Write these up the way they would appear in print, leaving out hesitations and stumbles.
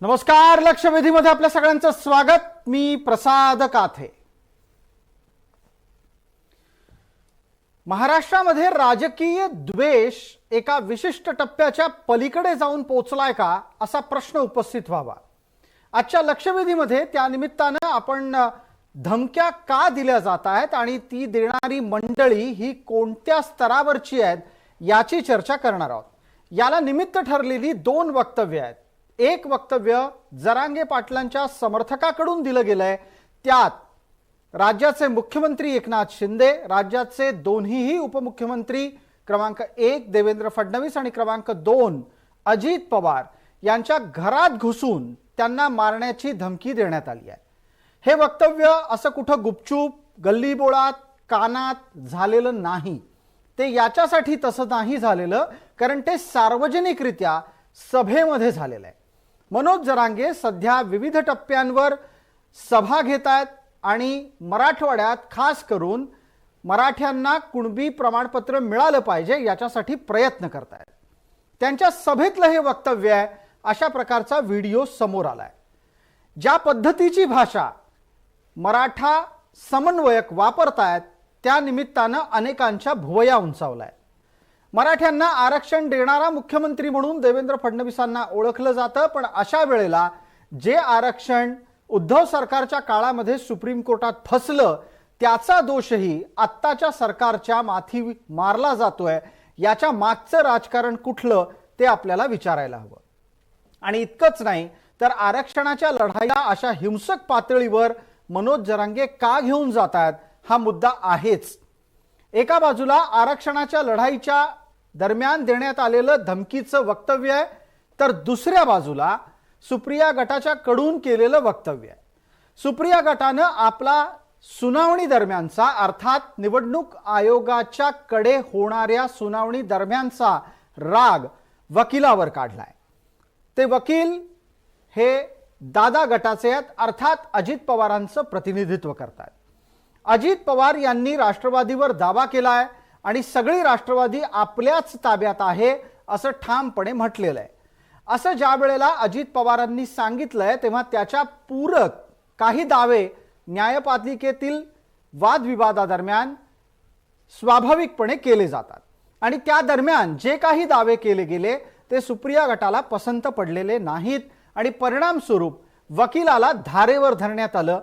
नमस्कार. लक्षवेधीमध्ये आपल्या सगळ्यांचं स्वागत. मी प्रसाद काथे. महाराष्ट्रामध्ये राजकीय द्वेष एका विशिष्ट टप्प्याच्या पलीकडे जाऊन पोहोचलाय का असा प्रश्न उपस्थित व्हावा. आजच्या लक्षवेधीमध्ये त्या निमित्ताने आपण धमक्या का दिल्या जात आहेत आणि ती देणारी मंडळी ही कोणत्या स्तरावरची आहेत याची चर्चा करणार आहोत. याला निमित्त ठरलेली दोन वक्तव्य आहेत. एक वक्तव्य जरांगे पाटलांच्या समर्थकाकडून दिलं गेलंय. त्यात राज्याचे मुख्यमंत्री एकनाथ शिंदे, राज्याचे दोन्हीही उपमुख्यमंत्री क्रमांक 1 देवेंद्र फडणवीस आणि क्रमांक 2 अजित पवार यांच्या घरात घुसून त्यांना मारण्याची धमकी देण्यात आली आहे. हे वक्तव्य असं कुठं गुपचूप गल्लीबोळात कानात झालेलं नाही. ते याच्यासाठी तसं नाही झालेलं कारण ते सार्वजनिकरित्या सभेमध्ये झालेलं आहे. मनोज जरांगे सध्या विविध टप्प्यांवर सभा घेत आहेत आणि मराठवाड्यात खास करून मराठ्यांना कुणबी प्रमाणपत्र मिळालं पाहिजे याच्यासाठी प्रयत्न करत आहेत. त्यांच्या सभेतलं हे वक्तव्य आहे. अशा प्रकारचा व्हिडिओ समोर आलाय. ज्या पद्धतीची भाषा मराठा समन्वयक वापरतायत त्या निमित्तानं अनेकांच्या भुवया उंचावलाय. मराठ्यांना आरक्षण देणारा मुख्यमंत्री म्हणून देवेंद्र फडणवीसांना ओळखलं जातं, पण अशा वेळेला जे आरक्षण उद्धव सरकारच्या काळामध्ये सुप्रीम कोर्टात फसलं त्याचा दोषही आत्ताच्या सरकारच्या माथी मारला जातोय. याच्या मागचं राजकारण कुठलं ते आपल्याला विचारायला हवं. आणि इतकंच नाही तर आरक्षणाच्या लढाईला अशा हिंसक पातळीवर मनोज जरांगे का घेऊन जात आहेत हा मुद्दा आहेच. एका बाजूला आरक्षणाच्या लढाईच्या दरम्यान देण्यात आलेलं धमकीचं वक्तव्य आहे, तर दुसऱ्या बाजूला सुप्रिया गटाच्या कडून केलेलं वक्तव्य आहे. सुप्रिया गटानं आपला सुनावणी दरम्यानचा अर्थात निवडणूक आयोगाच्या कडे होणाऱ्या सुनावणी दरम्यानचा राग वकिलावर काढलाय. ते वकील हे दादा गटाचे आहेत, अर्थात अजित पवारांचं प्रतिनिधित्व करतात. अजित पवार यांनी राष्ट्रवादीवर दावा केलाय आणि सगळी राष्ट्रवादी आपल्याच ताब्यात आहे असं ठामपणे म्हटलेलं आहे. असं ज्या वेळेला अजित पवारांनी सांगितलंय तेव्हा त्याच्या पूरक काही दावे न्यायपालिकेतील वादविवादादरम्यान स्वाभाविकपणे केले जातात आणि त्या दरम्यान जे काही दावे केले गेले ते सुप्रिया गटाला पसंत पडलेले नाहीत आणि परिणाम स्वरूप वकिलाला धारेवर धरण्यात आलं.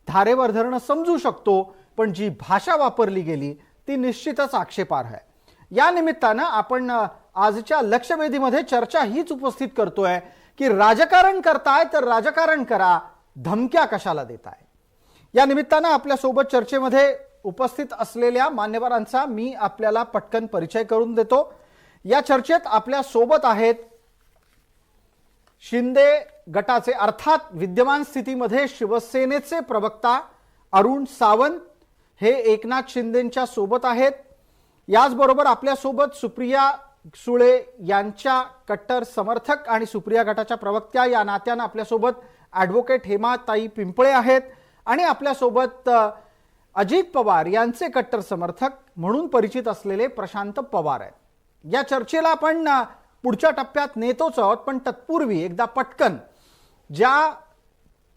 धारेवर धरणं समजू शकतो, पण जी भाषा वापरली गेली ती निश्चितच आक्षेपार्ह आहे. या निमित्तानं आपण आजच्या लक्षवेधीमध्ये चर्चा हीच उपस्थित करतोय की राजकारण करताय तर राजकारण करा, धमक्या कशाला देताय. या निमित्तानं आपल्या सोबत चर्चेमध्ये उपस्थित असलेल्या मान्यवरांचा मी आपल्याला पटकन परिचय करून देतो. या चर्चेत आपल्या सोबत आहेत शिंदे गटाचे अर्थात विद्यमान स्थितीमध्ये शिवसेनेचे प्रवक्ता अरुण सावंत, हे एकनाथ शिंदेंच्या सोबत आहेत. याचबरोबर आपल्या सोबत सुप्रिया सुळे यांच्या कट्टर समर्थक आणि सुप्रिया गटाच्या प्रवक्त्या या नात्यानं आपल्या सोबत ॲडव्होकेट हेमाताई पिंपळे आहेत आणि आपल्या सोबत अजित पवार यांचे कट्टर समर्थक म्हणून परिचित असलेले प्रशांत पवार आहेत. या चर्चेला आपण पुढच्या टप्प्यात नेतोच आहोत, पण तत्पूर्वी एकदा पटकन ज्या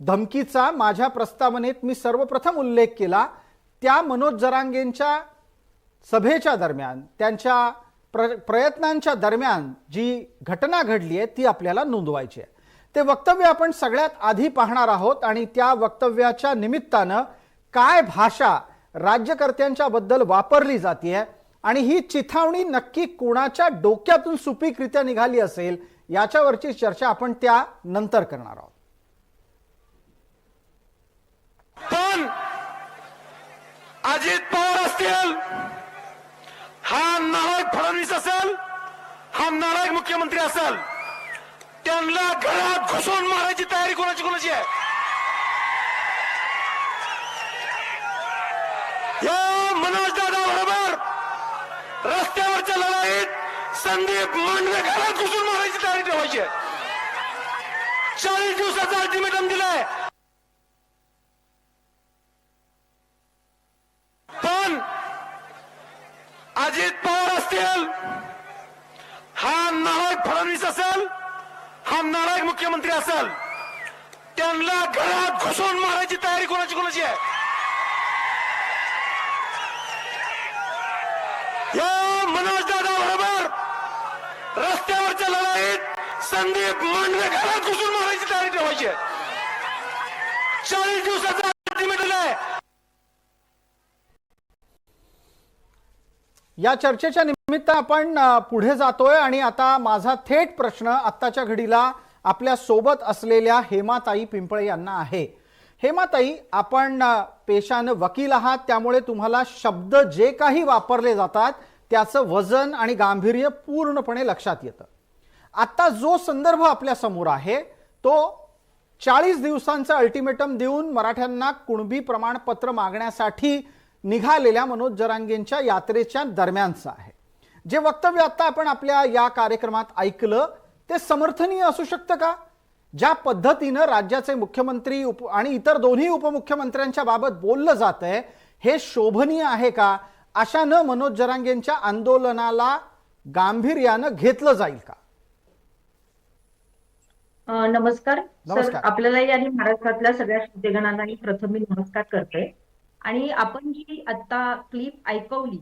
धमकीचा माझ्या प्रस्तावनेत मी सर्वप्रथम उल्लेख केला त्या मनोज जरांगेंच्या सभेच्या दरम्यान त्यांच्या प्रयत्नांच्या दरम्यान जी घटना घडली आहे ती आपल्याला नोंदवायची आहे. ते वक्तव्य आपण सगळ्यात आधी पाहणार आहोत आणि त्या वक्तव्याच्या निमित्तानं काय भाषा राज्यकर्त्यांच्या बद्दल वापरली जाते आणि ही चिथावणी नक्की कोणाच्या डोक्यातून सुपीकरित्या निघाली असेल याच्यावरची चर्चा आपण त्या नंतर करणार आहोत. पण अजित पवार असतील, हा नालायक फडणवीस असेल, हा नालायक मुख्यमंत्री असेल, त्यांना घरात घुसून मारायची तयारी कोणाची आहे. या मनोज दादा बरोबर रस्त्यावरच्या लढाईत संदीप मांडवे घरात घुसून मारायची तयारी ठेवायची आहे. 40 दिवसाचा अल्टिमेटम दिलाय. पण अजित पवार असतील, हा नालायक फडणवीस असेल, हा हा नालायक मुख्यमंत्री असेल त्यांना घरात घुसून मारायची तयारी कोणाची आहे? या मनोज दादा बरोबर रस्त्यावरच्या लढाईत संदीप मांडवे घरात घुसून मारायची तयारी ठेवायची आहे. 40 दिवसाचा अल्टिमेटम आहे. या चर्चेच्या निमित्त आपण पुढे जातोय आणि आता माझा थेट प्रश्न आत्ताच्या घडीला आपल्या सोबत असलेल्या हेमाताई पिंपळे यांना आहे. हेमाताई, आपण पेशाने वकील आहात, त्यामुळे तुम्हाला शब्द जे काही वापरले जातात त्याचं वजन आणि गांभीर्य पूर्णपणे लक्षात येतं. आता जो संदर्भ आपल्या समोर आहे तो 40 दिवसांचं अल्टिमेटम देऊन मराठ्यांना कुणबी प्रमाणपत्र मागण्यासाठी निघालेल्या मनोज जरांगेंच्या यात्रेच्या दरम्यानचं आहे. जे वक्तव्य आता आपण आपल्या या कार्यक्रमात ऐकलं ते समर्थनीय असू शकतं का? ज्या पद्धतीनं राज्याचे मुख्यमंत्री आणि इतर दोन्ही उपमुख्यमंत्र्यांच्या बाबत बोललं जातंय हे शोभनीय आहे का? अशानं मनोज जरांगेंच्या आंदोलनाला गांभीर्यानं घेतलं जाईल का? नमस्कार नमस्कार. सर, आपल्यालाही आणि महाराष्ट्रातल्या सगळ्या श्रोतेगणांनाही प्रथम मी नमस्कार करते. आणि आपण जी आता क्लिप ऐकवली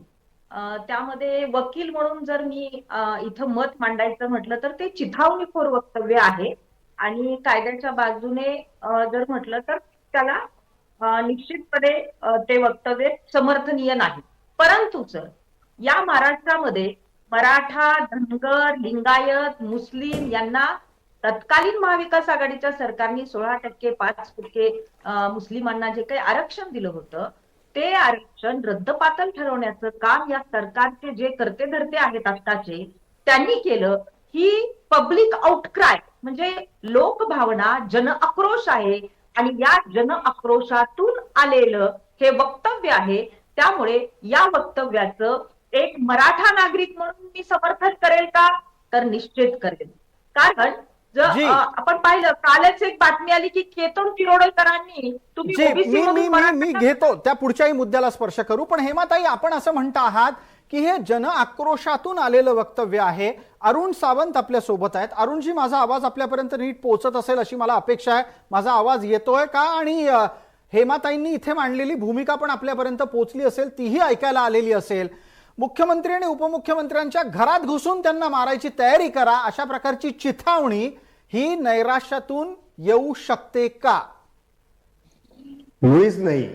त्यामध्ये वकील म्हणून जर मी इथं मत मांडायचं म्हटलं तर ते चिथावणीखोर वक्तव्य आहे आणि कायद्याच्या बाजूने जर म्हटलं तर त्याला निश्चितपणे ते वक्तव्य समर्थनीय नाही. परंतु सर, या महाराष्ट्रामध्ये मराठा, धनगर, लिंगायत, मुस्लिम यांना तत्कालीन महाविकास आघाडीच्या सरकारने 16% 5% मुस्लिमांना जे काही आरक्षण दिलं होतं ते आरक्षण रद्दबातल ठरवण्याचं काम या सरकारचे जे करते धरते आहेत आत्ताचे त्यांनी केलं. ही पब्लिक आउटक्राय म्हणजे लोकभावना, जन आक्रोश आहे आणि या जन आक्रोशातून आलेलं हे वक्तव्य आहे. त्यामुळे या वक्तव्याचं एक मराठा नागरिक म्हणून मी समर्थन करेल का? तर निश्चित करेल. कारण जर आपण पाहिलं कालच एक बातमी आली की केतन शिरोडकरांनी मी घेतो त्या पुढच्याही मुद्द्याला स्पर्श करू, पण हेमाताई, आपण असं म्हणता आहात की हे जन आक्रोशातून आलेलं वक्तव्य आहे. अरुण सावंत आपल्या सोबत आहेत. अरुणजी, माझा आवाज आपल्यापर्यंत नीट पोहोचत असेल अशी मला अपेक्षा आहे. माझा आवाज येतोय का? आणि हेमाताईंनी इथे मांडलेली भूमिका पण आपल्यापर्यंत पोहोचली असेल, तीही ऐकायला आलेली असेल. मुख्यमंत्री आणि उपमुख्यमंत्र्यांच्या घरात घुसून त्यांना मारायची तयारी करा अशा प्रकारची चिथावणी ही नैराश्यातून येऊ शकते का? मुळीच नाही.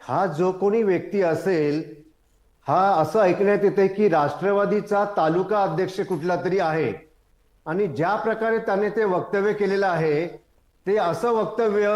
हा जो कोणी व्यक्ती असेल, हा असं ऐकण्यात येते की राष्ट्रवादीचा तालुका अध्यक्ष कुठला तरी आहे आणि ज्या प्रकारे त्याने ते वक्तव्य केलेलं आहे ते असं वक्तव्य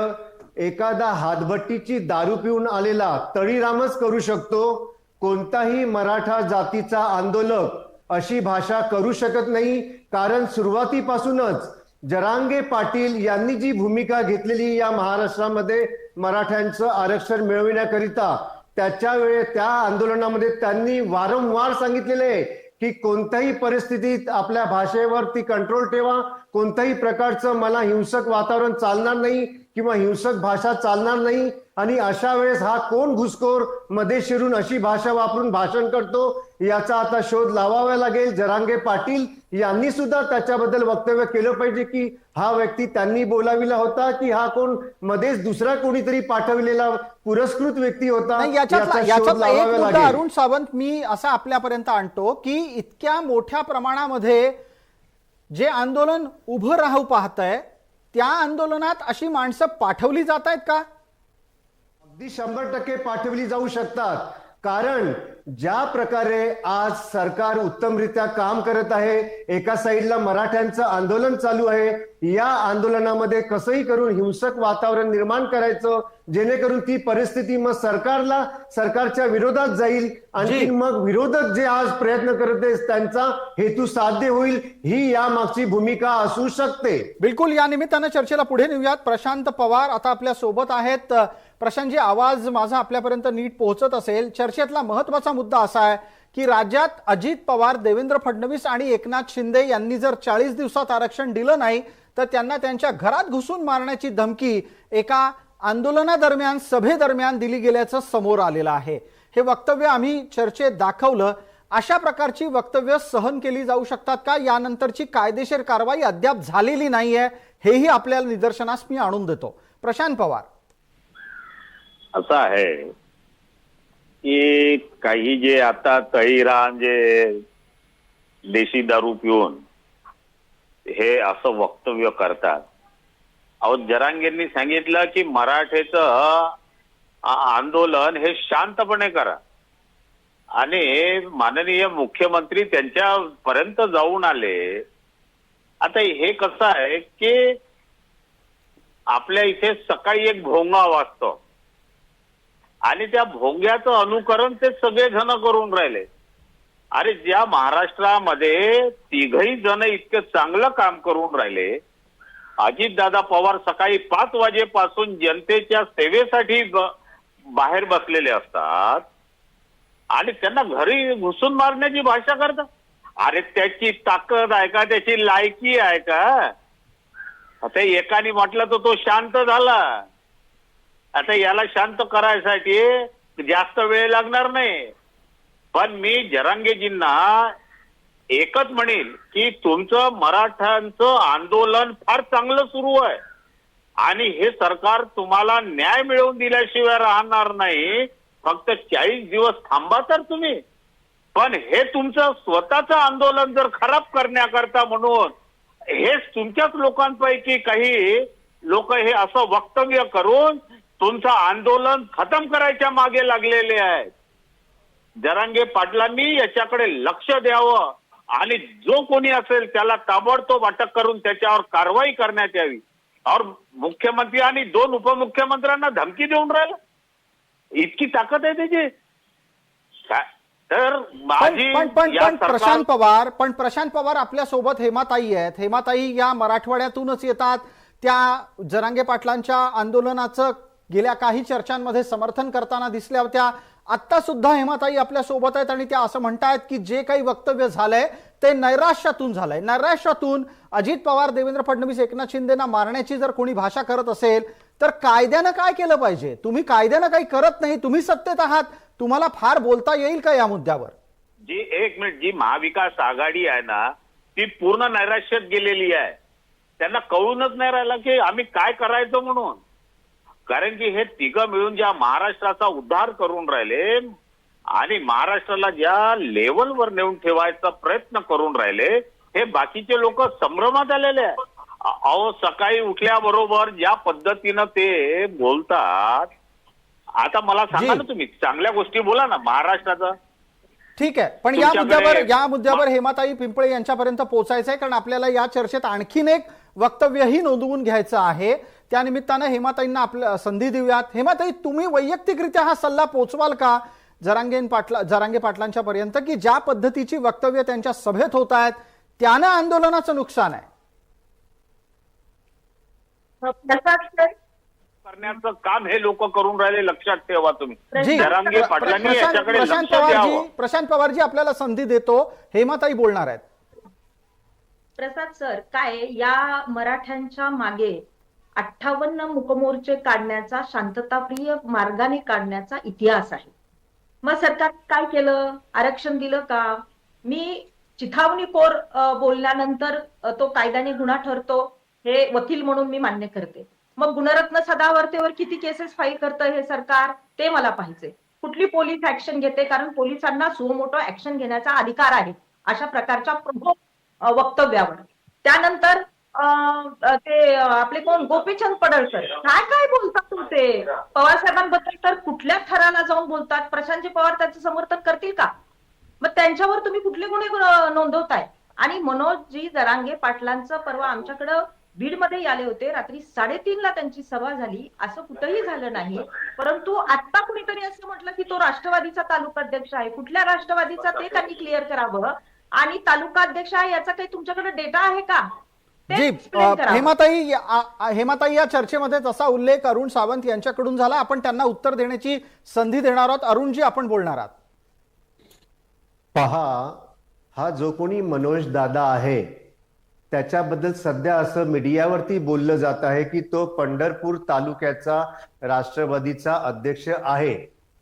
एखादा हातभट्टीची दारू पिऊन आलेला तळीरामच करू शकतो. कोणताही मराठा जातीचा आंदोलक अशी भाषा करू शकत नाही. कारण सुरुवातीपासूनच जरांगे पाटील यांनी जी भूमिका घेतलेली या महाराष्ट्रामध्ये मराठ्यांचं आरक्षण मिळविण्याकरिता त्या आंदोलनामध्ये त्यांनी वारंवार सांगितलेले की कोणत्याही परिस्थितीत आपल्या भाषेवरती कंट्रोल ठेवा, कोणत्याही प्रकारचं मला हिंसक वातावरण चालणार नाही किंवा हिंसक भाषा चालणार नाही. आणि अशा वेळेस हा कोण घुसखोर मध्ये शिरून अशी भाषा वापरून भाषण करतो याचा आता शोध लावावा लागेल. जरांगे पाटील यांनी सुद्धा त्याच्याबद्दल वक्तव्य केलं पाहिजे की हा व्यक्ती त्यांनी बोलाविला होता की हा कोण मध्येच दुसरा कोणीतरी पाठविलेला पुरस्कृत व्यक्ती होता. याच्यातला एक मुद्दा अरुण सावंत मी असा आपल्यापर्यंत आणतो की इतक्या मोठ्या प्रमाणामध्ये जे आंदोलन उभं राहू पाहतंय त्या आंदोलनात अशी माणसं पाठवली जात आहेत का? अगदी 100% पाठवली जाऊ शकतात. कारण ज्या प्रकारे आज सरकार उत्तमरित्या काम करत आहे, एका साईडला मराठ्यांचं आंदोलन चालू आहे, या आंदोलनामध्ये कसंही करून हिंसक वातावरण निर्माण करायचं जेणेकरून ती परिस्थिती मग सरकारच्या विरोधात जाईल आणि मग विरोधक जे आज प्रयत्न करत आहेत त्यांचा हेतू साध्य होईल, ही या मागची भूमिका असू शकते. बिलकुल. या निमित्तानं चर्चेला पुढे नेऊयात. प्रशांत पवार आता आपल्या सोबत आहेत. प्रशांतजी, आवाज माझा आपल्यापर्यंत नीट पोहोचत असेल. चर्चेतला महत्वाचा मुद्दा असा आहे की राज्यात अजित पवार, देवेंद्र फडणवीस आणि एकनाथ शिंदे यांनी जर 40 दिवसात आरक्षण दिलं नाही तर त्यांना त्यांच्या घरात घुसून मारण्याची धमकी एका आंदोलनादरम्यान, सभेदरम्यान दिली गेल्याचं समोर आलेलं आहे. हे वक्तव्य आम्ही चर्चेत दाखवलं. अशा प्रकारची वक्तव्य सहन केली जाऊ शकतात का? यानंतरची कायदेशीर कारवाई अद्याप झालेली नाहीये, हेही आपल्याला निदर्शनास मी आणून देतो. प्रशांत पवार, असं आहे की काही जे आता तळीरान जे देशी दारू पिऊन हे असं वक्तव्य करतात. अहो, जरांगेंनी सांगितलं की मराठेचं आंदोलन हे शांतपणे करा आणि माननीय मुख्यमंत्री त्यांच्यापर्यंत जाऊन आले. आता हे कसं आहे की आपल्या इथे सकाळी एक भोंगा वाजतो आणि त्या भोंग्याचं अनुकरण ते सगळे जण करून राहिले. अरे, ज्या महाराष्ट्रामध्ये तिघही जण इतकं चांगलं काम करून राहिले, अजितदादा पवार सकाळी 5 वाजेपासून जनतेच्या सेवेसाठी बाहेर बसलेले असतात आणि त्यांना घरी घुसून मारण्याची भाषा करतात. अरे, त्याची ताकद आहे का? त्याची लायकी आहे का? आता एकाने म्हटलं तर तो शांत झाला. आता याला शांत करायसाठी जास्त वेळ लागणार नाही. पण मी जरांगेजींना एकच म्हणेल की तुमचं मराठ्यांचं आंदोलन फार चांगलं सुरू आहे आणि हे सरकार तुम्हाला न्याय मिळवून दिल्याशिवाय राहणार नाही. फक्त 40 दिवस थांबा तर तुम्ही. पण हे तुमचं स्वतःचं आंदोलन जर खराब करण्याकरता म्हणून हेच तुमच्याच लोकांपैकी काही लोक हे असं वक्तव्य करून तुमचं आंदोलन खतम करायच्या मागे लागलेले आहेत. जरांगे पाटलांनी याच्याकडे लक्ष द्यावं आणि जो कोणी असेल त्याला ताबडतोब अटक करून त्याच्यावर कारवाई करण्यात यावी. और मुख्यमंत्री आणि 2 उपमुख्यमंत्र्यांना धमकी देऊन राहिला. इतकी ताकद आहे त्याची. तर माझी प्रशांत पवार आपल्या सोबत हेमाताई आहेत. हेमाताई या मराठवाड्यातूनच येतात. त्या जरांगे पाटलांच्या आंदोलनाचं गेल्या काही चर्चांमध्ये समर्थन करताना दिसल्या होत्या. आता सुद्धा हेमाताई आपल्या सोबत आहेत आणि त्या असं म्हणतायत की जे काही वक्तव्य झालंय ते नैराश्यातून झालंय. नैराश्यातून अजित पवार, देवेंद्र फडणवीस, एकनाथ शिंदेना मारण्याची जर कोणी भाषा करत असेल तर कायद्यानं काय केलं पाहिजे? तुम्ही कायद्यानं काही करत नाही, तुम्ही सत्तेत आहात, तुम्हाला फार बोलता येईल का या मुद्द्यावर? जी एक मिनिट, जी महाविकास आघाडी आहे ना ती पूर्ण नैराश्यात गेलेली आहे. त्यांना कळूनच नाही राहिला की आम्ही काय करायचं म्हणून. कारण की हे तिघं मिळून ज्या महाराष्ट्राचा उद्धार करून राहिले आणि महाराष्ट्राला ज्या लेवलवर नेऊन ठेवायचा प्रयत्न करून राहिले हे बाकीचे लोक संभ्रमात आलेले आहे. अहो, सकाळी उठल्याबरोबर ज्या पद्धतीनं ते बोलतात. आता मला सांगा ना, तुम्ही चांगल्या गोष्टी बोला ना महाराष्ट्राचा. ठीक आहे, पण या मुद्द्यावर हेमाताई पिंपळे यांच्यापर्यंत पोहोचायचं आहे, कारण आपल्याला या चर्चेत आणखीन एक वक्तव्यही नोंदवून घ्यायचं आहे. त्यानिमित्तानं हेमाताईंना आपल्या संधी देऊयात. हेमाताई, तुम्ही वैयक्तिकरित्या हा सल्ला पोहोचवाल का जरांगे पाटलांच्या पर्यंत की ज्या पद्धतीची वक्तव्य त्यांच्या सभेत होत आहेत त्यानं आंदोलनाचं नुकसान आहे? करण्याचं काम हे लोक करून राहिले, लक्षात ठेवा तुम्ही. जरांगे पाटलांनी याच्याकडे लक्ष द्यावं. प्रशांत पवारजी आपल्याला संधी देतो. हेमाताई बोलणार आहेत. प्रसाद सर, काय या मराठ्यांच्या मागे 58 मुकमोर्चे काढण्याचा, शांतताप्रिय मार्गाने काढण्याचा इतिहास आहे. मग सरकार काय केलं? आरक्षण दिलं का? मी चिथावणीखोर बोलल्यानंतर तो कायद्याने गुन्हा ठरतो हे वकील म्हणून मी मान्य करते. मग गुणरत्न सदावर्तेवर किती केसेस फाईल करतं हे सरकार, ते मला पाहिजे. कुठली पोलीस ऍक्शन घेते? कारण पोलिसांना सुमोटो ऍक्शन घेण्याचा अधिकार आहे अशा प्रकारच्या प्रमुख वक्तव्यावर. त्यानंतर ते आपले कोण गोपीचंद पडळकर काय काय बोलतात ते पवार साहेबांबद्दल, तर कुठल्या थराला जाऊन बोलतात? प्रशांतजी पवार त्याचं समर्थन करतील का? मग त्यांच्यावर तुम्ही कुठले गुन्हे नोंदवताय? आणि मनोजजी जरांगे पाटलांचं परवा आमच्याकडं बीडमध्ये आले होते. रात्री 3:30ला त्यांची सभा झाली. असं कुठंही झालं नाही. परंतु आता कुणीतरी असं म्हटलं की तो राष्ट्रवादीचा तालुका अध्यक्ष आहे. कुठल्या राष्ट्रवादीचा ते त्यांनी क्लिअर करावं. आणि तालुका अध्यक्ष आहे याचा काही तुमच्याकडे डेटा आहे का? जी हेमाताई, या चर्चेमध्ये तसा उल्लेख अरुण सावंत यांच्याकडून झाला. आपण त्यांना उत्तर देण्याची संधी देणार आहोत. अरुणजी, आपण बोलणार आहात. पहा, हा जो कोणी मनोज दादा आहे त्याच्याबद्दल सध्या असं मीडियावरती बोललं जात आहे की तो पंढरपूर तालुक्याचा राष्ट्रवादीचा अध्यक्ष आहे.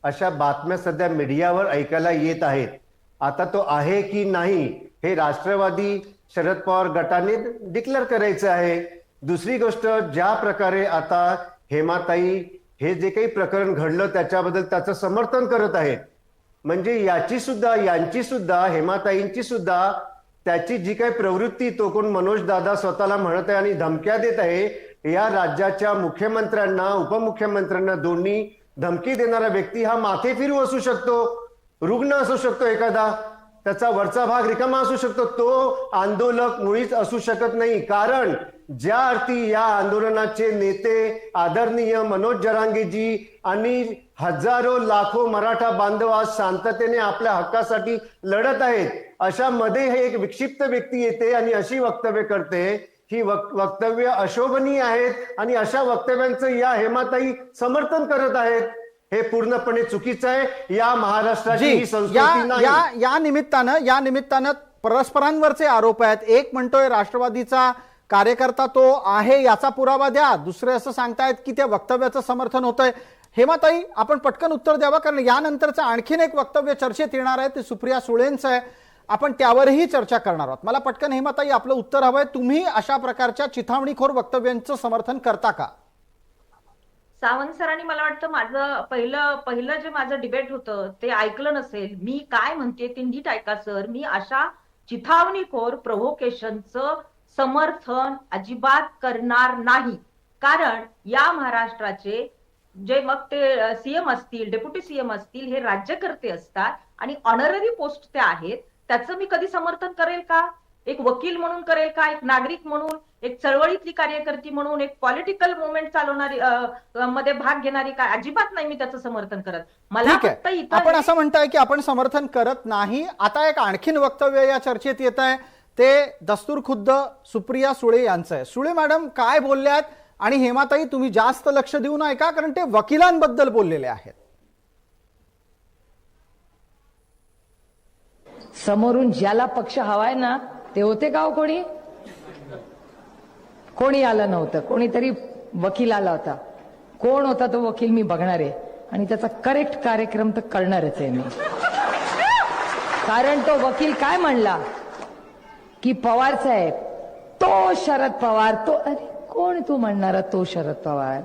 अशा बातम्या सध्या मीडियावर ऐकायला येत आहेत. आता तो आहे की नाही हे राष्ट्रवादी शरद पवार गटाने डिक्लेअर करायचं आहे. दुसरी गोष्ट, ज्या प्रकारे आता हेमाताई हे जे काही प्रकरण घडलं त्याच्याबद्दल त्याचं समर्थन करत आहेत, म्हणजे यांची सुद्धा हेमाताईंची सुद्धा त्याची जी काही प्रवृत्ती तो कोण मनोज दादा स्वतःला म्हणत आहे आणि धमक्या देत आहे, या राज्याच्या मुख्यमंत्र्यांना उपमुख्यमंत्र्यांना दोन्ही धमकी देणारा व्यक्ती हा माथे फिरू असू शकतो, रुग्ण असू शकतो, एखादा त्याचा वरचा भाग रिकामा असू शकतो, तो आंदोलक मुळीच असू शकत नाही. कारण ज्या अर्थी या आंदोलनाचे नेते आदरणीय मनोज जरांगेजी आणि हजारो लाखो मराठा बांधव आज शांततेने आपल्या हक्कासाठी लढत आहेत, अशा मध्ये हे एक विक्षिप्त व्यक्ती येते आणि अशी वक्तव्य करते, ही वक्तव्य अशोभनीय आहेत आणि अशा वक्तव्यांचं या हेमाताई समर्थन करत आहेत. हे पूर्णपणे चुकीचं आहे. या महाराष्ट्राची ही संस्कृती नाही. या निमित्तानं परस्परांवरचे आरोप आहेत. एक म्हणतोय राष्ट्रवादीचा कार्यकर्ता तो आहे याचा पुरावा द्या, दुसरे असं सांगतायत की त्या वक्तव्याचं समर्थन होतंय. हेमाताई, आपण पटकन उत्तर द्यावं, कारण यानंतरचं आणखीन एक वक्तव्य चर्चेत येणार आहे, ते सुप्रिया सुळेंचं आहे. आपण त्यावरही चर्चा करणार आहोत. मला पटकन हेमाताई आपलं उत्तर हवंय. तुम्ही अशा प्रकारच्या चिथावणीखोर वक्तव्यांचं समर्थन करता का? सावंत सरांनी मला वाटतं माझं पहिलं जे माझं डिबेट होतं ते ऐकलं नसेल. मी काय म्हणते ते नीट ऐका सर. मी अशा चिथावणीखोर प्रोव्होकेशनचं समर्थन अजिबात करणार नाही. कारण या महाराष्ट्राचे जे मग ते सीएम असतील, डेप्युटी सीएम असतील, हे राज्यकर्ते असतात आणि ऑनररी पोस्ट ते आहेत. त्याचं मी कधी समर्थन करेल का? एक वकील म्हणून करेल का? एक नागरिक म्हणून, एक चळवळीतली कार्यकर्ती म्हणून, एक पॉलिटिकल मुवमेंट चालवणारी मध्ये भाग घेणारी काय? अजिबात नाही मी त्याचं समर्थन करत. मला फक्त आपण असं म्हणताय की आपण समर्थन करत नाही. आता एक आणखीन वक्तव्य या चर्चेत येत आहे, ते दस्तूर खुद्द सुप्रिया सुळे यांचं आहे. सुळे मॅडम काय बोलल्यात? आणि हेमाताई तुम्ही जास्त लक्ष देऊ नका, कारण ते वकिलांबद्दल बोललेले आहेत. समोरून ज्याला पक्ष हवाय ना ते होते का? कोणी आलं नव्हतं. कोणीतरी वकील आला होता. कोण होता तो वकील मी बघणार आहे आणि त्याचा करेक्ट कार्यक्रम तर करणारच आहे मी. कारण तो वकील काय म्हणला की पवार साहेब तो शरद पवार, तो अरे कोण तू म्हणणारा तो शरद पवार?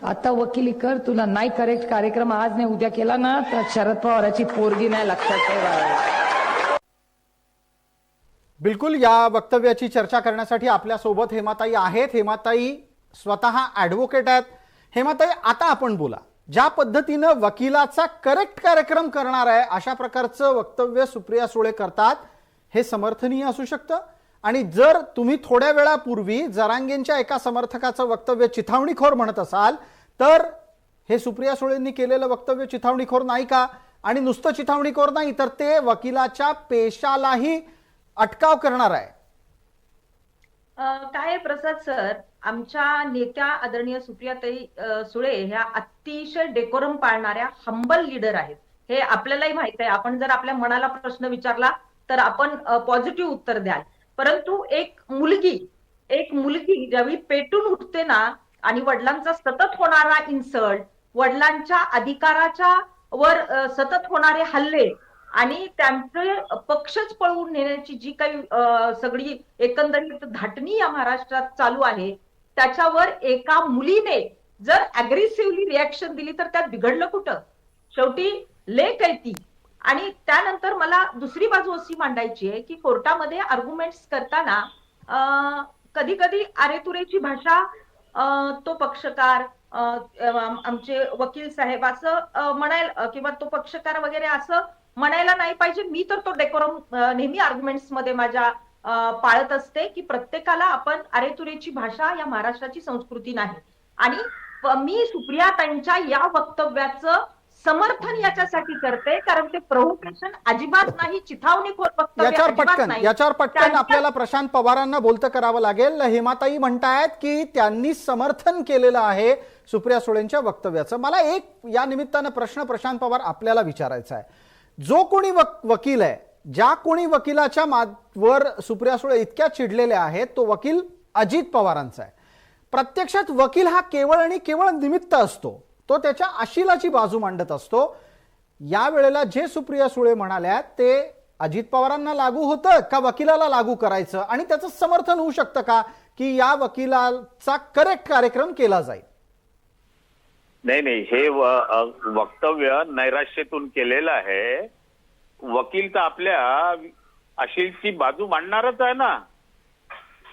आता वकिली कर. तुला नाही करेक्ट कार्यक्रम आज नाही उद्या केला ना तर शरद पवाराची पोरगी नाही लक्षात ठेवा. बिलकुल, या वक्तव्याची चर्चा करण्यासाठी आपल्या सोबत हेमाताई आहेत. हेमाताई स्वतः ऍडव्होकेट आहेत. हेमाताई, आता आपण बोला. ज्या पद्धतीनं वकिलाचा करेक्ट कार्यक्रम करणार आहे अशा प्रकारचं वक्तव्य सुप्रिया सुळे करतात, हे समर्थनीय असू शकतं. आणि जर तुम्ही थोड्या वेळापूर्वी जरांगेंच्या एका समर्थकाचं वक्तव्य चिथावणीखोर म्हणत असाल, तर हे सुप्रिया सुळेंनी केलेलं वक्तव्य चिथावणीखोर नाही का? आणि नुसतं चिथावणीखोर नाही तर ते वकिलाच्या पेशालाही अटकाव करणार आहे. काय प्रसाद सर, आमच्या नेत्या आदरणीय सुप्रियाताई सुळे ह्या अतिशय डेकोरम पाळणाऱ्या हंबल लीडर आहेत. हे आपल्यालाही माहित आहे. आपण जर आपल्या मनाला प्रश्न विचारला तर आपण पॉझिटिव्ह उत्तर द्याल. परंतु एक मुलगी ज्यावेळी पेटून उठते ना आणि वडिलांचा सतत होणारा इन्सल्ट, वडिलांच्या अधिकाराच्या वर सतत होणारे हल्ले आणि त्यांचे पक्षच पळवून नेण्याची जी काही सगळी एकंदरीत धाटणी या महाराष्ट्रात चालू आहे, त्याच्यावर एका मुलीने जर अग्रेसिव्हली रिॲक्शन दिली तर त्यात बिघडलं कुठं? शेवटी लेक आहे ती. आणि त्यानंतर मला दुसरी बाजू अशी मांडायची आहे की कोर्टामध्ये आर्ग्युमेंट्स करताना कधी कधी आरेतुरेची भाषा तो पक्षकार, आमचे वकील साहेब असं म्हणायला किंवा तो पक्षकार वगैरे असं म्हणायला नाही पाहिजे. मी तर तो डेकोरम नेहमी आर्ग्युमेंट्स मध्ये माझ्या पाळत असते की प्रत्येकाला आपण अरेतुरेची भाषा या महाराष्ट्राची संस्कृती नाही. आणि मी सुप्रियाताईंच्या या वक्तव्याचं समर्थन याच्यासाठी करते कारण ते प्रोव्होकेशन अजिबात नाही, चिथावणीखोर वक्तव्य अजिबात नाही. याच्यावर पटकन आपल्याला प्रशांत पवारांना बोलतं करावं लागेल. हेमाताई म्हणतायत की त्यांनी समर्थन केलेलं आहे सुप्रिया सुळेंच्या वक्तव्याचं. मला एक या निमित्तानं प्रश्न प्रशांत पवार आपल्याला विचारायचा आहे. जो कोणी वकील आहे, ज्या कोणी वकिलाच्या वर सुप्रिया सुळे इतक्या चिडलेल्या आहेत, तो वकील अजित पवारांचा आहे. प्रत्यक्षात वकील हा केवळ आणि केवळ निमित्त असतो. तो त्याच्या अशिलाची बाजू मांडत असतो. या वेळेला जे सुप्रिया सुळे म्हणाल्या ते अजित पवारांना लागू होतं का वकिलाला लागू करायचं, आणि त्याचं समर्थन होऊ शकतं का की या वकिलाचा करेक्ट कार्यक्रम केला जाईल? नाही, हे वक्तव्य नैराश्यातून केलेलं आहे. वकील तर आपल्या अशीलची बाजू मांडणारच आहे ना.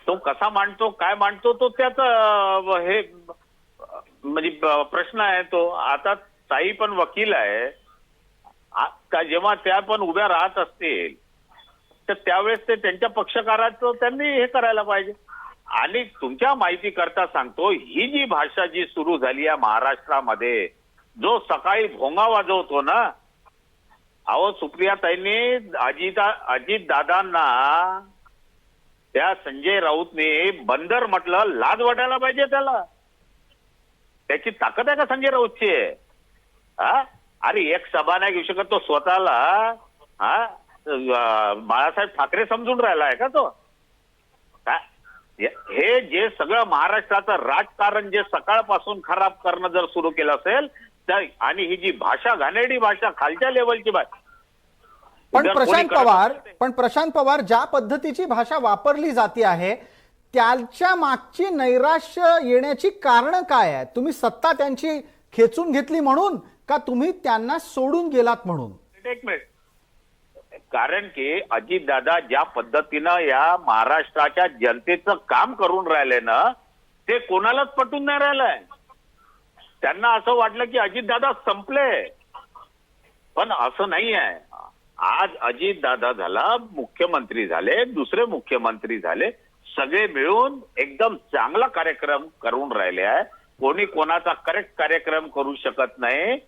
तो कसा मांडतो, काय मांडतो, तो त्याचा हे म्हणजे प्रश्न आहे तो. आता ताई पण वकील आहे, जेव्हा त्या पण उभ्या राहत असतील तर त्यावेळेस ते त्यांच्या पक्षकाराचं त्यांनी हे करायला पाहिजे. आणि तुमच्या माहिती करता सांगतो, ही जी भाषा जी सुरू झाली आहे महाराष्ट्रामध्ये, जो सकाळी भोंगा वाजवतो ना, अहो सुप्रियाताईंनी अजित दादांना त्या संजय राऊतने बंदर म्हटलं, लाज वाटायला पाहिजे त्याला. त्याची ताकद आहे का संजय राऊतची? अरे एक सभा नाही घेऊ शकत तो स्वतःला. बाळासाहेब ठाकरे समजून राहिला आहे का तो? हे जे सगळं महाराष्ट्राचं राजकारण जे सकाळपासून खराब करणं जर सुरू केलं असेल तर, आणि ही जी भाषा, घाणेरडी भाषा, खालच्या लेवलची भाषा. पण प्रशांत पवार ज्या पद्धतीची भाषा वापरली जाते आहे त्याच्या मागची नैराश्य येण्याची कारण काय आहे? तुम्ही सत्ता त्यांची खेचून घेतली म्हणून का तुम्ही त्यांना सोडून गेलात म्हणून? एक मिनिट. कारण की अजितदादा ज्या पद्धतीनं या महाराष्ट्राच्या जनतेचं काम करून राहिले ना, ते कोणालाच पटून नाही राहिलंय. त्यांना असं वाटलं की अजितदादा संपले, पण असं नाही आहे. आज अजितदादा झाला, मुख्यमंत्री झाले, दुसरे मुख्यमंत्री झाले, सगळे मिळून एकदम चांगला कार्यक्रम करून राहिले आहे. कोणी कोणाचा करेक्ट कार्यक्रम करू शकत नाही.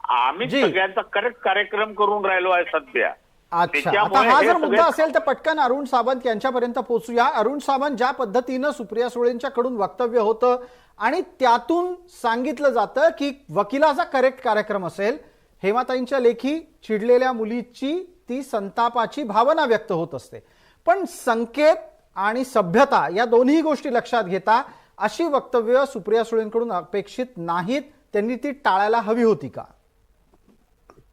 आम्ही सगळ्यांचा करेक्ट कार्यक्रम करून राहिलो आहे सध्या. अच्छा, आता हा जर मुद्दा असेल तर पटकन अरुण सावंत यांच्यापर्यंत पोहोचूया. अरुण सावंत, ज्या पद्धतीनं सुप्रिया सुळेंच्याकडून वक्तव्य होतं आणि त्यातून सांगितलं जातं की वकिलाचा करेक्ट कार्यक्रम असेल, हेमाताईंच्या लेखी चिडलेल्या मुलीची ती संतापाची भावना व्यक्त होत असते, पण संकेत आणि सभ्यता या दोन्ही गोष्टी लक्षात घेता अशी वक्तव्य सुप्रिया सुळेंकडून अपेक्षित नाहीत. त्यांनी ती टाळायला हवी होती का?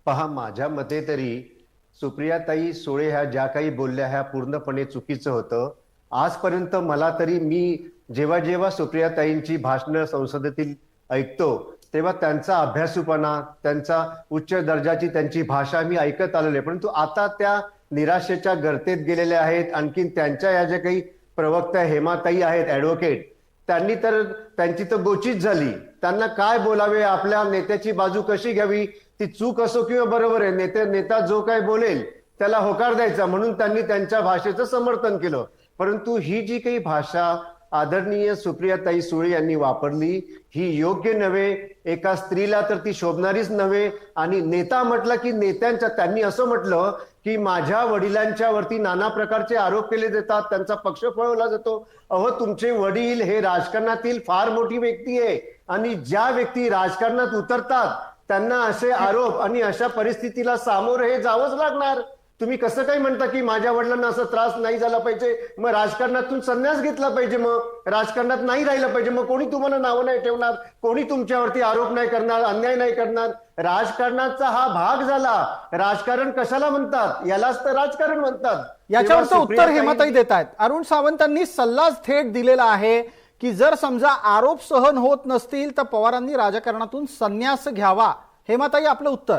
पहा, माझ्या मते तरी सुप्रियाताई सुळे ह्या ज्या काही बोलल्या ह्या पूर्णपणे चुकीचं होतं. आजपर्यंत मला तरी, मी जेव्हा जेव्हा सुप्रियाताईंची भाषणं संसदेतील ऐकतो तेव्हा त्यांचा अभ्यासूपणा, त्यांचा उच्च दर्जाची त्यांची भाषा मी ऐकत आलेले, परंतु आता त्या निराशेच्या गर्तेत गेलेल्या आहेत. आणखीन त्यांच्या या ज्या काही प्रवक्त्या हेमाताई आहेत, ऍडव्होकेट, त्यांची तर गोचीच झाली. त्यांना काय बोलावे, आपल्या नेत्याची बाजू कशी घ्यावी, ती चूक असो किंवा बरोबर आहे, नेता जो काय बोलेल त्याला होकार द्यायचा, म्हणून त्यांनी त्यांच्या भाषेचं समर्थन केलं. परंतु ही जी काही भाषा आदरणीय सुप्रियाताई सुळे यांनी वापरली ही योग्य नव्हे. एका स्त्रीला तर ती शोभणारीच नव्हे. आणि नेता म्हटलं की त्यांनी असं म्हटलं की माझ्या वडिलांच्या वरती नाना प्रकारचे आरोप केले जातात, त्यांचा पक्ष पळवला जातो. अहो, तुमचे वडील हे राजकारणातील फार मोठी व्यक्ती आहे, आणि ज्या व्यक्ती राजकारणात उतरतात त्यांना असे आरोप आणि अशा परिस्थितीला सामोरे हे जावंच लागणार. तुम्ही कसं काही म्हणता की माझ्या वडिलांना असं त्रास नाही झाला पाहिजे, मग राजकारणातून संन्यास घेतला पाहिजे, मग राजकारणात नाही राहिलं पाहिजे, मग कोणी तुम्हाला नावं नाही ठेवणार, कोणी तुमच्यावरती आरोप नाही करणार, अन्याय नाही करणार. राजकारणाचा हा भाग झाला. राजकारण कशाला म्हणतात? यालाच तर राजकारण म्हणतात. याच्यावरचं उत्तर हेमाताई देत आहेत. अरुण सावंतांनी सल्लाच थेट दिलेला आहे की जर समजा आरोप सहन होत नसतील तर पवारांनी राजकारणातून संन्यास घ्यावा. हेमाताई, आपलं उत्तर.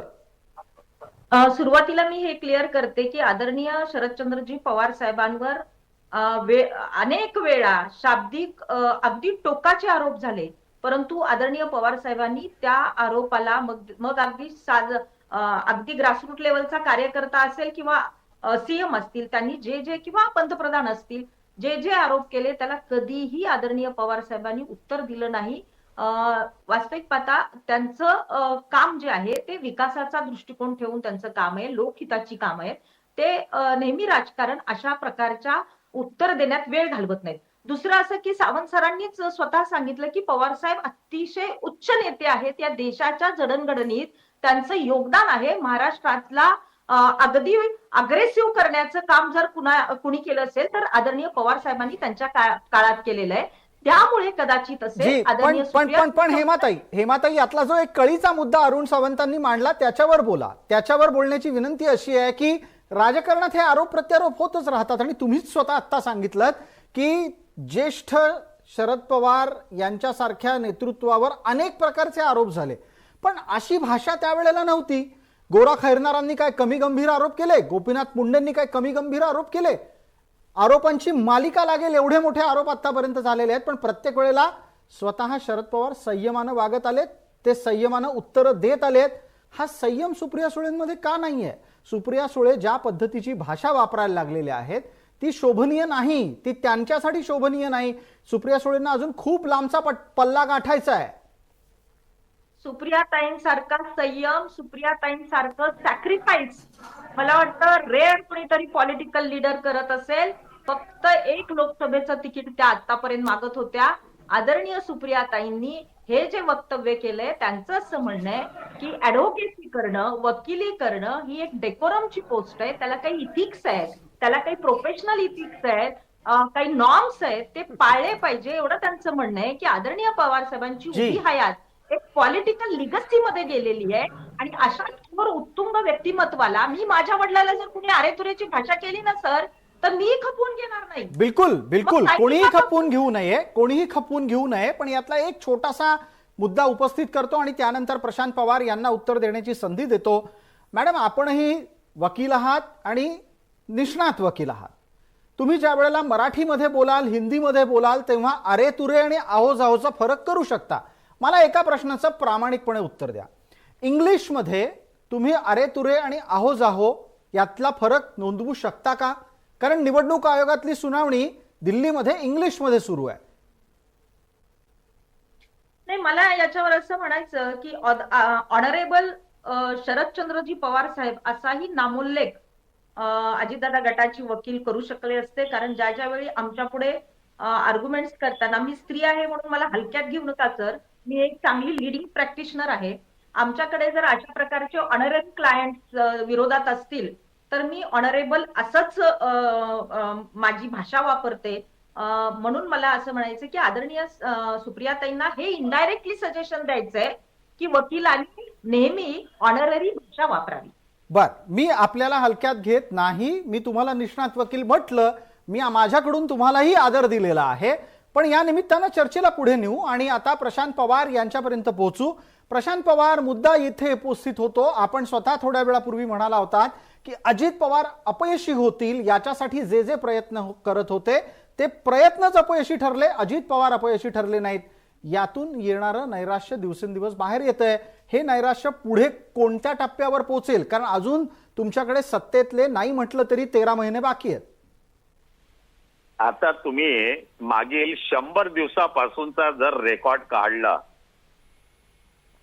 सुरुवातीला मी हे क्लिअर करते की आदरणीय शरदचंद्रजी पवार साहेबांवर अनेक वेळा शाब्दिक अगदी टोकाचे आरोप झाले, परंतु आदरणीय पवार साहेबांनी त्या आरोपाला मग अगदी ग्रासरूट लेवलचा कार्यकर्ता असेल किंवा सीएम असतील, त्यांनी जे किंवा पंतप्रधान असतील, जे आरोप केले त्याला कधीही आदरणीय पवार साहेबांनी उत्तर दिलं नाही. वास्तविक पाहता त्यांचं काम जे आहे ते विकासाचा दृष्टिकोन ठेवून त्यांचं काम आहे, लोकहिताची काम आहे. ते नेहमी राजकारण अशा प्रकारच्या उत्तर देण्यात वेळ घालवत नाहीत. दुसरं असं की सावंत सरांनीच स्वतः सांगितलं की पवार साहेब अतिशय उच्च नेते आहेत, या देशाच्या जडणघडणीत त्यांचं योगदान आहे. महाराष्ट्रातला अगदी अग्रेसिव्ह करण्याचं काम जर कुणी केलं असेल तर आदरणीय पवार साहेबांनी त्यांच्या काळात केलेलं आहे. त्यामुळे कदाचित पण हेमाताई, यातला जो एक कळीचा मुद्दा अरुण सावंतांनी मांडला त्याच्यावर बोला. त्याच्यावर बोलण्याची विनंती अशी आहे की राजकारणात हे आरोप प्रत्यारोप होतच राहतात आणि तुम्हीच स्वतः आत्ता सांगितलं की ज्येष्ठ शरद पवार यांच्यासारख्या नेतृत्वावर अनेक प्रकारचे आरोप झाले, पण अशी भाषा त्यावेळेला नव्हती. गोरा खैरनारांनी काय कमी गंभीर आरोप केले, गोपीनाथ मुंडेंनी काय कमी गंभीर आरोप केले. आरोपांची मालिका लागेल एवढे मोठे आरोप आतापर्यंत झालेले आहेत, पण प्रत्येक वेळेला स्वतः शरद पवार संयमानं वागत आलेत, ते संयमानं उत्तरं देत आलेत. हा संयम सुप्रिया सुळेंमध्ये का नाहीये? सुप्रिया सुळे ज्या पद्धतीची भाषा वापरायला लागलेल्या आहेत ती शोभनीय नाही, ती त्यांच्यासाठी शोभनीय नाही. सुप्रिया सुळेंना अजून खूप लांबचा पल्ला गाठायचा आहे. सुप्रियाताईंसारखा संयम, सुप्रियाताईंसारखं सॅक्रिफाईस मला वाटतं रेअर कुणीतरी पॉलिटिकल लीडर करत असेल. फक्त एक लोकसभेचं तिकीट त्या आतापर्यंत मागत होत्या. आदरणीय सुप्रियाताईंनी हे जे वक्तव्य केलंय त्यांचं असं म्हणणं आहे की ऍडव्होकेसी करणं, वकिली करणं ही एक डेकोरमची पोस्ट आहे. त्याला काही इथिक्स आहेत, त्याला काही प्रोफेशनल इथिक्स आहेत, काही नॉर्म्स आहेत, ते पाळले पाहिजे एवढं त्यांचं म्हणणं आहे. की आदरणीय पवार साहेबांची उभी हयात एक पॉलिटिकल लिगसी मध्ये गेलेली आहे आणि अशा थोर उत्तुंग व्यक्तिमत्वाला मी माझ्या वडिलाला जर कुणी अरेतुरेची भाषा केली ना सर तर मी खपवून घेणार नाही. बिलकुल बिलकुल मग कोणीही काय खपवून घेऊ नये, कोणीही खपवून घेऊ नये. पण यातला एक छोटासा मुद्दा उपस्थित करतो आणि त्यानंतर प्रशांत पवार यांना उत्तर देण्याची संधी देतो. मॅडम, आपणही वकील आहात आणि निष्णात वकील आहात. तुम्ही ज्या वेळेला मराठीमध्ये बोलाल, हिंदीमध्ये बोलाल, तेव्हा अरे तुरे आणि आहो जाहोचा फरक करू शकता. मला एका प्रश्नाचं प्रामाणिकपणे उत्तर द्या. इंग्लिशमध्ये तुम्ही अरे तुरे आणि आहो जाहो यातला फरक नोंदवू शकता का? कारण निवडणूक आयोगातली सुनावणी दिल्लीमध्ये इंग्लिशमध्ये सुरू आहे. नाही, मला याच्यावर असं म्हणायचं की ऑनरेबल शरदचंद्रजी पवार साहेब असाही नामोल्लेख अजितदादा गटाची वकील करू शकले असते. कारण ज्या ज्या वेळी आमच्या पुढे आर्ग्युमेंट्स करताना, मी स्त्री आहे म्हणून मला हलक्यात घेऊ नका सर, मी एक चांगली लिडिंग प्रॅक्टिशनर आहे. आमच्याकडे जर अशा प्रकारचे ऑनररी क्लायंट विरोधात असतील तर मी ऑनरेबल असंच माझी भाषा वापरते. म्हणून मला असं म्हणायचं की आदरणीय सुप्रियाताईंना हे इनडायरेक्टली सजेशन द्यायचंय की वकिलांनी नेहमी ऑनररी भाषा वापरावी. बर, मी आपल्याला हलक्यात घेत नाही. मी तुम्हाला निष्णात वकील म्हटलं, मी माझ्याकडून तुम्हालाही आदर दिलेला आहे. पण या निमित्तानं चर्चेला पुढे नेऊ आणि आता प्रशांत पवार यांच्यापर्यंत पोहोचू. प्रशांत पवार, मुद्दा इथे उपस्थित होतो. आपण स्वतः थोड्या वेळापूर्वी म्हणाला होतात की अजित पवार अपयशी होतील याच्यासाठी जे जे प्रयत्न करत होते ते प्रयत्नच अपयशी ठरले, अजित पवार अपयशी ठरले नाहीत. यातून येणारं नैराश्य दिवसेंदिवस बाहेर येतंय. हे नैराश्य पुढे कोणत्या टप्प्यावर पोहोचेल? कारण अजून तुमच्याकडे सत्तेतले नाही म्हटलं तरी 13 महिने बाकी आहेत. आता तुम्ही मागील 100 दिवसापासूनचा जर रेकॉर्ड काढला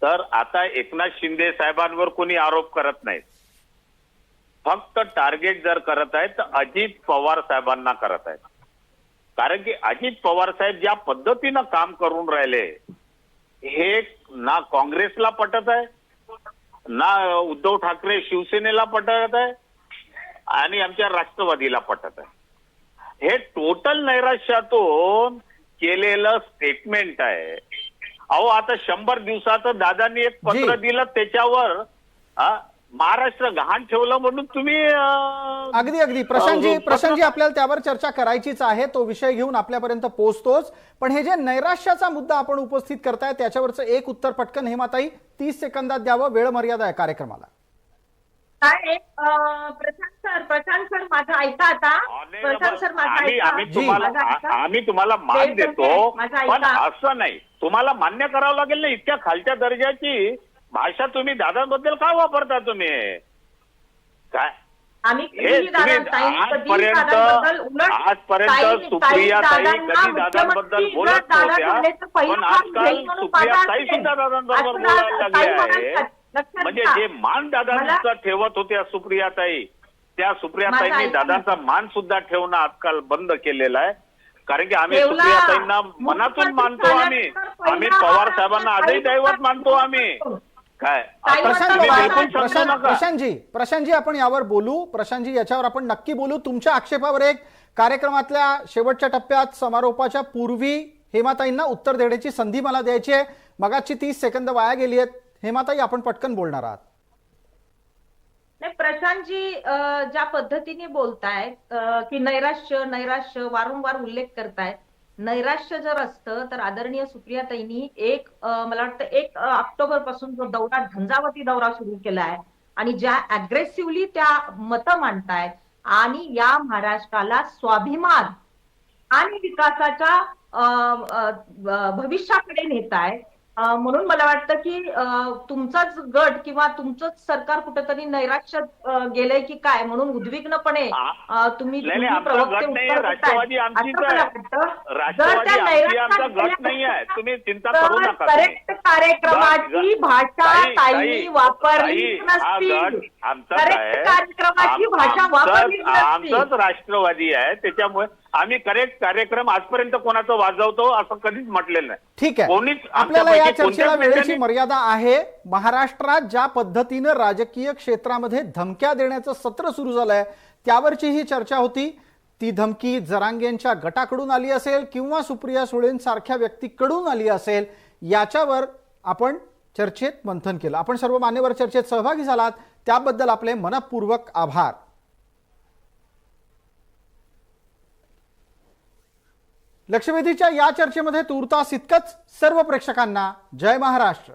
तर आता एकनाथ शिंदे साहेबांवर कोणी आरोप करत नाहीत. फक्त टार्गेट जर करत आहेत तर अजित पवार साहेबांना करत आहेत. कारण की अजित पवार साहेब ज्या पद्धतीनं काम करून राहिले हे ना काँग्रेसला पटत आहे, ना उद्धव ठाकरे शिवसेनेला पटत आहे आणि आमच्या राष्ट्रवादीला पटत आहे. हे टोटल नैराश्यातून केलेलं स्टेटमेंट आहे. अहो, आता 100 दिवसाचं दादांनी एक पत्र दिलं, त्याच्यावर महाराष्ट्र गहाण ठेवलं म्हणून तुम्ही अगदी अगदी प्रशांतजी आपल्याला त्यावर चर्चा करायचीच आहे. तो विषय घेऊन आपल्यापर्यंत पोहोचतोच. पण हे जे नैराश्याचा मुद्दा आपण उपस्थित करताय त्याच्यावरचं एक उत्तर पटकन हेमाताई 30 सेकंदात द्यावं. वेळ मर्यादा आहे कार्यक्रमाला. काय प्रशांत सर माझं ऐका आता. प्रशांत सर माझं ऐका. आम्ही तुम्हाला मान देतो, पण असं नाही. तुम्हाला मान्य करावं लागेल ना. इतक्या खालच्या दर्जाची भाषा तुम्ही दादांबद्दल काय वापरता तुम्ही? काय आजपर्यंत सुप्रियाताई कधी दादांबद्दल बोलत नव्हत्या, पण आजकाल सुप्रियाताई सुद्धा दादांबरोबर बोलायला लागल्या आहे. म्हणजे जे मान दादांचा ठेवत होत्या सुप्रियाताई, त्या सुप्रियाताईंनी दादांचा मान सुद्धा ठेवणं आजकाल बंद केलेला आहे. कारण की आम्ही सुप्रियाताईंना मनातून मानतो. आम्ही पवार साहेबांना आजही दैवत मानतो. आम्ही काय प्रशांतजी आपण यावर बोलू. प्रशांतजी याच्यावर आपण नक्की बोलू. तुमच्या आक्षेपावर एक कार्यक्रमातल्या शेवटच्या टप्प्यात समारोपाच्या पूर्वी हेमाताईंना उत्तर देण्याची संधी मला द्यायची आहे. मगाची 30 सेकंद वाया गेली आहेत. हेमाताई, आपण पटकन बोलणार आहात. प्रशांतजी ज्या पद्धतीने बोलतायत की नैराश्य नैराश्य वारंवार उल्लेख करतायत, नैराश्य जर असतं तर आदरणीय सुप्रियाताईंनी मला वाटतं 1 ऑक्टोबर पासून जो दौरा झंझावती दौरा सुरू केला आहे आणि ज्या अग्रेसिव्हली त्या मतं मांडतायत आणि या महाराष्ट्राला स्वाभिमान आणि विकासाच्या भविष्याकडे नेताय, म्हणून मला वाटतं की तुमचाच गट किंवा तुमचंच सरकार कुठेतरी नैराश्यात गेलंय की काय, म्हणून उद्विग्नपणे तुम्ही प्रवक्ते उत्तर राष्ट्रवादी देताय. आमचीच असं मला आहे. वाटतं. राष्ट्रवादी जर त्या आमची आमचा नैराश्यात गट नाही आहे, गेल्या तुम्ही चिंता करू तर नका. करेक्ट कार्यक्रमाची भाषा ताईंनी वापरली नसतील. करेक्ट कार्यक्रमाची भाषा वापरली नसतील. आमचाच राष्ट्रवादी आहे, त्याच्यामुळे आम्ही करेक्ट कार्यक्रम आजपर्यंत कोणाचं वाजवतो असं कधीच म्हटलेलं नाही. ठीक आहे, कोणीच आपल्याला या आमच्यापैकी चर्चेला कोणत्याच वेळेची नेत्याने- मर्यादा आहे. महाराष्ट्रात ज्या पद्धतीनं राजकीय क्षेत्रामध्ये धमक्या देण्याचं सत्र सुरू झालंय त्यावरची ही चर्चा होती. ती धमकी जरांगेंच्या गटाकडून आली असेल किंवा सुप्रिया सुळेंसारख्या व्यक्तीकडून आली असेल, याच्यावर आपण चर्चेत मंथन केलं. आपण सर्व मान्यवर चर्चेत सहभागी झालात त्याबद्दल आपले मनपूर्वक आभार. लक्षवेधीच्या या चर्चेमध्ये तूर्तास इतकंच. सर्व प्रेक्षकांना जय महाराष्ट्र.